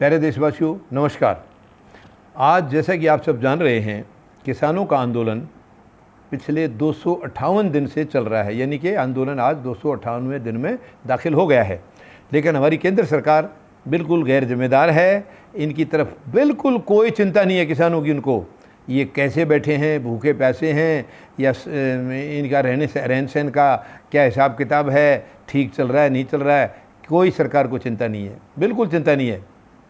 प्यारे देशवासियों नमस्कार। आज जैसा कि आप सब जान रहे हैं, किसानों का आंदोलन पिछले 258 दिन से चल रहा है, यानी कि आंदोलन आज 258वें दिन में दाखिल हो गया है। लेकिन हमारी केंद्र सरकार बिल्कुल गैर जिम्मेदार है। इनकी तरफ बिल्कुल कोई चिंता नहीं है किसानों की। उनको ये कैसे बैठे हैं, भूखे प्यासे हैं या इनका रहन सहन का क्या हिसाब किताब है, ठीक चल रहा है नहीं चल रहा है, कोई सरकार को चिंता नहीं है, बिल्कुल चिंता नहीं है।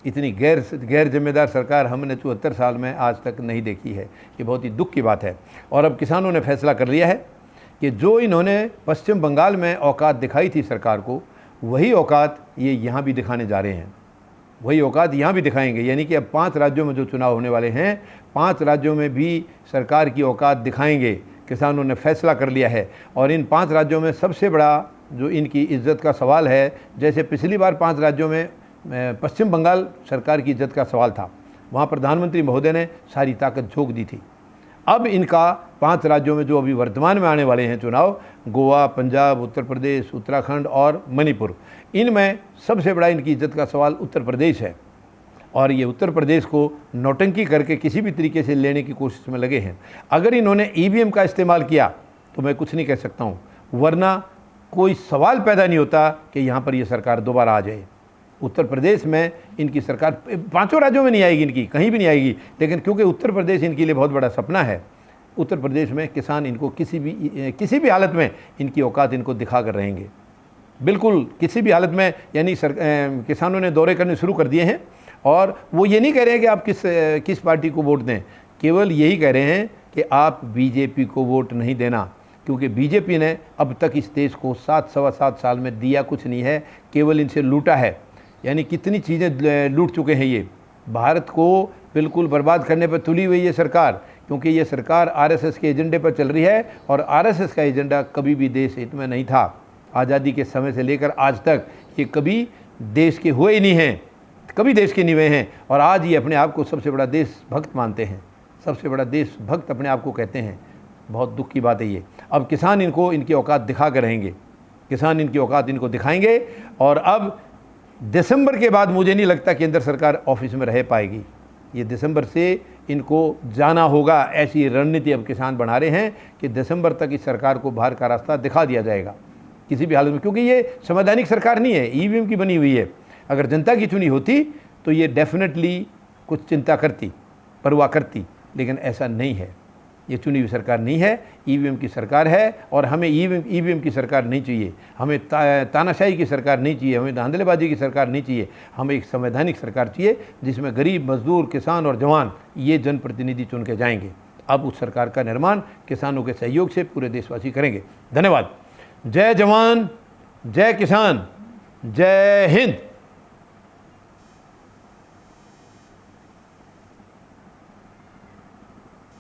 इतनी गैर जिम्मेदार सरकार हमने 74 साल में आज तक नहीं देखी है। ये बहुत ही दुख की बात है। और अब किसानों ने फैसला कर लिया है कि जो इन्होंने पश्चिम बंगाल में औकात दिखाई थी सरकार को, वही औकात ये यहाँ भी दिखाने जा रहे हैं, वही औकात यहाँ भी दिखाएंगे। यानी कि अब 5 राज्यों में जो चुनाव होने वाले हैं, 5 राज्यों में भी सरकार की औकात दिखाएंगे। किसानों ने फैसला कर लिया है। और इन 5 राज्यों में सबसे बड़ा जो इनकी इज्जत का सवाल है, जैसे पिछली बार 5 राज्यों में पश्चिम बंगाल सरकार की इज्जत का सवाल था, वहाँ प्रधानमंत्री महोदय ने सारी ताकत झोंक दी थी। अब इनका 5 राज्यों में जो अभी वर्तमान में आने वाले हैं चुनाव, गोवा, पंजाब, उत्तर प्रदेश, उत्तराखंड और मणिपुर, इनमें सबसे बड़ा इनकी इज्जत का सवाल उत्तर प्रदेश है। और ये उत्तर प्रदेश को नौटंकी करके किसी भी तरीके से लेने की कोशिश में लगे हैं। अगर इन्होंने ईवीएम का इस्तेमाल किया तो मैं कुछ नहीं कह सकता हूँ, वरना कोई सवाल पैदा नहीं होता कि यहाँ पर ये सरकार दोबारा आ जाए। उत्तर प्रदेश में इनकी सरकार 5 राज्यों में नहीं आएगी, इनकी कहीं भी नहीं आएगी। लेकिन क्योंकि उत्तर प्रदेश इनके लिए बहुत बड़ा सपना है, उत्तर प्रदेश में किसान इनको किसी भी हालत में इनकी औकात इनको दिखा कर रहेंगे, बिल्कुल किसी भी हालत में। यानी किसानों ने दौरे करने शुरू कर दिए हैं। और वो ये नहीं कह रहे हैं कि आप किस पार्टी को वोट दें, केवल यही कह रहे हैं कि आप बीजेपी को वोट नहीं देना, क्योंकि बीजेपी ने अब तक इस देश को 7-7.25 साल में दिया कुछ नहीं है, केवल इनसे लूटा है। यानी कितनी चीज़ें लूट चुके हैं ये। भारत को बिल्कुल बर्बाद करने पर तुली हुई ये सरकार, क्योंकि ये सरकार आरएसएस के एजेंडे पर चल रही है। और आरएसएस का एजेंडा कभी भी देश हित में नहीं था। आज़ादी के समय से लेकर आज तक ये कभी देश के हुए ही नहीं हैं, कभी देश के नहीं हुए हैं। और आज ये अपने आप को सबसे बड़ा देशभक्त मानते हैं, सबसे बड़ा देशभक्त अपने आप को कहते हैं। बहुत दुख की बात है ये। अब किसान इनको इनकी औकात दिखा कर रहेंगे, किसान इनकी औकात इनको दिखाएंगे। और अब दिसंबर के बाद मुझे नहीं लगता केंद्र सरकार ऑफिस में रह पाएगी। ये दिसंबर से इनको जाना होगा, ऐसी रणनीति अब किसान बना रहे हैं कि दिसंबर तक इस सरकार को बाहर का रास्ता दिखा दिया जाएगा किसी भी हालत में। क्योंकि ये संवैधानिक सरकार नहीं है, ईवीएम की बनी हुई है। अगर जनता की चुनी होती तो ये डेफिनेटली कुछ चिंता करती, परवाह करती, लेकिन ऐसा नहीं है। ये चुनी हुई सरकार नहीं है, ईवीएम की सरकार है। और हमें ईवीएम की सरकार नहीं चाहिए, हमें तानाशाही की सरकार नहीं चाहिए, हमें धांधलेबाजी की सरकार नहीं चाहिए। हमें एक संवैधानिक सरकार चाहिए जिसमें गरीब, मजदूर, किसान और जवान ये जनप्रतिनिधि चुन के जाएंगे। अब उस सरकार का निर्माण किसानों के सहयोग से पूरे देशवासी करेंगे। धन्यवाद। जय जवान, जय किसान, जय हिंद।